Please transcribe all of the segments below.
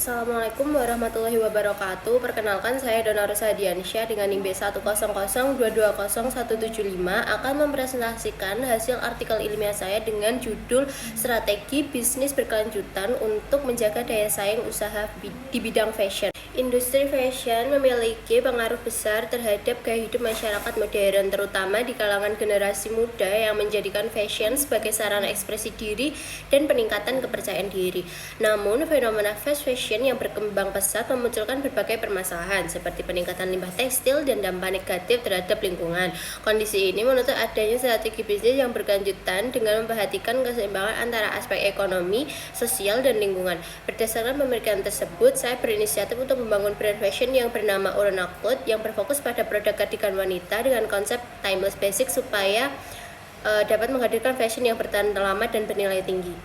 Assalamualaikum warahmatullahi wabarakatuh. Perkenalkan, saya Dona Rosa Diansyah dengan NIM B100220175 akan mempresentasikan hasil artikel ilmiah saya dengan judul Strategi Bisnis Berkelanjutan untuk Menjaga Daya Saing Usaha di Bidang Fashion. Industri fashion memiliki pengaruh besar terhadap gaya hidup masyarakat modern, terutama di kalangan generasi muda yang menjadikan fashion sebagai sarana ekspresi diri dan peningkatan kepercayaan diri. Namun, fenomena fast fashion yang berkembang pesat memunculkan berbagai permasalahan seperti peningkatan limbah tekstil dan dampak negatif terhadap lingkungan. Kondisi ini menuntut adanya strategi bisnis yang berkelanjutan dengan memperhatikan keseimbangan antara aspek ekonomi, sosial, dan lingkungan. Berdasarkan pemikiran tersebut, saya berinisiatif untuk membangun brand fashion yang bernama Urona Cloth yang berfokus pada produk kardigan wanita dengan konsep timeless basic supaya dapat menghadirkan fashion yang bertahan lama dan bernilai tinggi.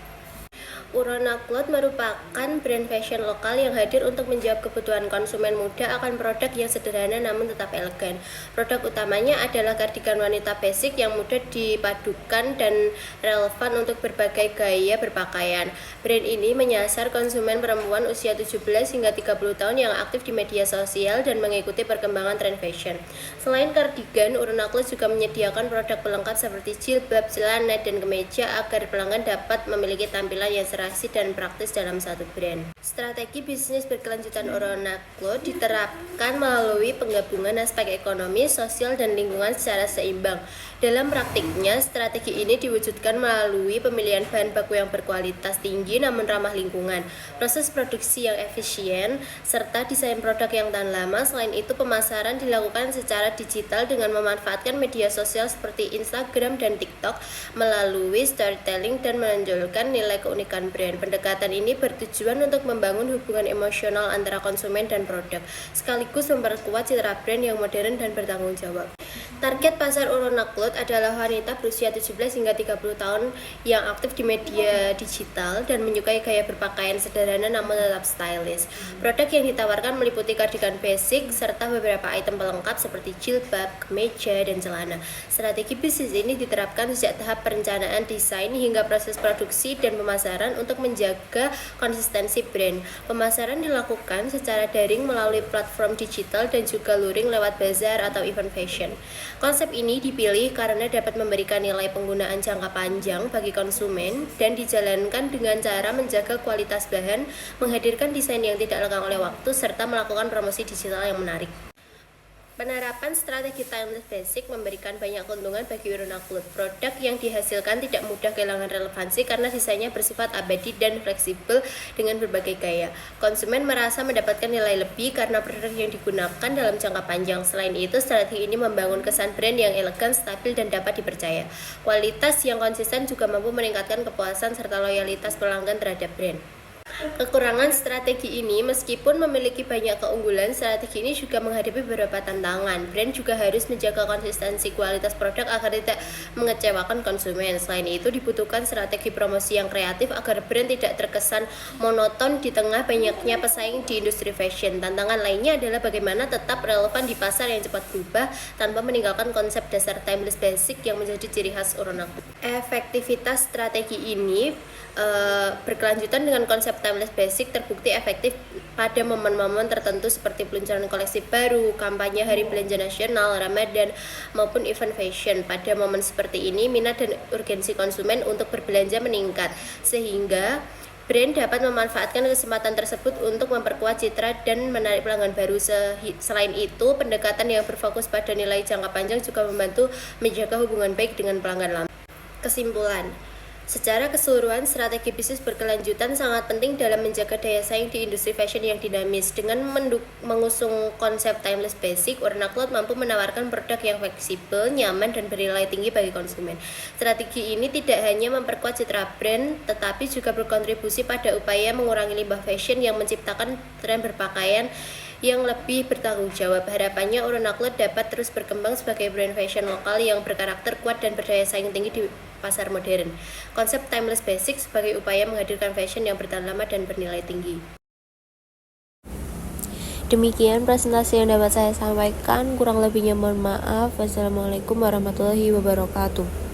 Urona Cloth merupakan brand fashion lokal yang hadir untuk menjawab kebutuhan konsumen muda akan produk yang sederhana namun tetap elegan. Produk utamanya adalah kardigan wanita basic yang mudah dipadukan dan relevan untuk berbagai gaya berpakaian. Brand ini menyasar konsumen perempuan usia 17 hingga 30 tahun yang aktif di media sosial dan mengikuti perkembangan tren fashion. Selain kardigan, Urona Cloth juga menyediakan produk pelengkap seperti jilbab, celana, dan kemeja agar pelanggan dapat memiliki tampilan yang dan praktis dalam satu brand. Strategi bisnis berkelanjutan Urona Cloth diterapkan melalui penggabungan aspek ekonomi, sosial, dan lingkungan secara seimbang. Dalam praktiknya, strategi ini diwujudkan melalui pemilihan bahan baku yang berkualitas tinggi namun ramah lingkungan, proses produksi yang efisien, serta desain produk yang tahan lama. Selain itu, pemasaran dilakukan secara digital dengan memanfaatkan media sosial seperti Instagram dan TikTok melalui storytelling dan menonjolkan nilai keunikan brand. Pendekatan ini bertujuan untuk membangun hubungan emosional antara konsumen dan produk, sekaligus memperkuat citra brand yang modern dan bertanggung jawab. Target pasar Urona Cloth adalah wanita berusia 17 hingga 30 tahun yang aktif di media digital dan menyukai gaya berpakaian sederhana namun tetap stylish. Produk yang ditawarkan meliputi kardigan basic serta beberapa item pelengkap seperti jilbab, kemeja, dan celana. Strategi bisnis ini diterapkan sejak tahap perencanaan desain hingga proses produksi dan pemasaran untuk menjaga konsistensi brand. Pemasaran dilakukan secara daring melalui platform digital dan juga luring lewat bazar atau event fashion. Konsep ini dipilih karena dapat memberikan nilai penggunaan jangka panjang bagi konsumen dan dijalankan dengan cara menjaga kualitas bahan, menghadirkan desain yang tidak lekang oleh waktu, serta melakukan promosi digital yang menarik. Penerapan strategi timeless basic memberikan banyak keuntungan bagi Urona Cloth. Produk yang dihasilkan tidak mudah kehilangan relevansi karena desainnya bersifat abadi dan fleksibel dengan berbagai gaya. Konsumen merasa mendapatkan nilai lebih karena produk yang digunakan dalam jangka panjang. Selain itu, strategi ini membangun kesan brand yang elegan, stabil, dan dapat dipercaya. Kualitas yang konsisten juga mampu meningkatkan kepuasan serta loyalitas pelanggan terhadap brand. Kekurangan strategi ini, meskipun memiliki banyak keunggulan, strategi ini juga menghadapi beberapa tantangan. Brand juga harus menjaga konsistensi kualitas produk agar tidak mengecewakan konsumen. Selain itu, dibutuhkan strategi promosi yang kreatif agar brand tidak terkesan monoton di tengah banyaknya pesaing di industri fashion. Tantangan lainnya adalah bagaimana tetap relevan di pasar yang cepat berubah tanpa meninggalkan konsep dasar timeless basic yang menjadi ciri khas Urona Cloth. Efektivitas strategi ini berkelanjutan dengan konsep timeless basic terbukti efektif pada momen-momen tertentu seperti peluncuran koleksi baru, kampanye Hari Belanja Nasional, Ramadan, maupun event fashion. Pada momen seperti ini, minat dan urgensi konsumen untuk berbelanja meningkat, sehingga brand dapat memanfaatkan kesempatan tersebut untuk memperkuat citra dan menarik pelanggan baru. Selain itu, pendekatan yang berfokus pada nilai jangka panjang juga membantu menjaga hubungan baik dengan pelanggan lama. Kesimpulan, secara keseluruhan, strategi bisnis berkelanjutan sangat penting dalam menjaga daya saing di industri fashion yang dinamis. Dengan mengusung konsep timeless basic, Urona Cloth mampu menawarkan produk yang fleksibel, nyaman, dan bernilai tinggi bagi konsumen. Strategi ini tidak hanya memperkuat citra brand, tetapi juga berkontribusi pada upaya mengurangi limbah fashion yang menciptakan tren berpakaian yang lebih bertanggung jawab. Harapannya Urona Cloth dapat terus berkembang sebagai brand fashion lokal yang berkarakter kuat dan berdaya saing tinggi di pasar modern. Konsep timeless basic sebagai upaya menghadirkan fashion yang bertahan lama dan bernilai tinggi. Demikian presentasi yang dapat saya sampaikan, kurang lebihnya mohon maaf. Wassalamualaikum warahmatullahi wabarakatuh.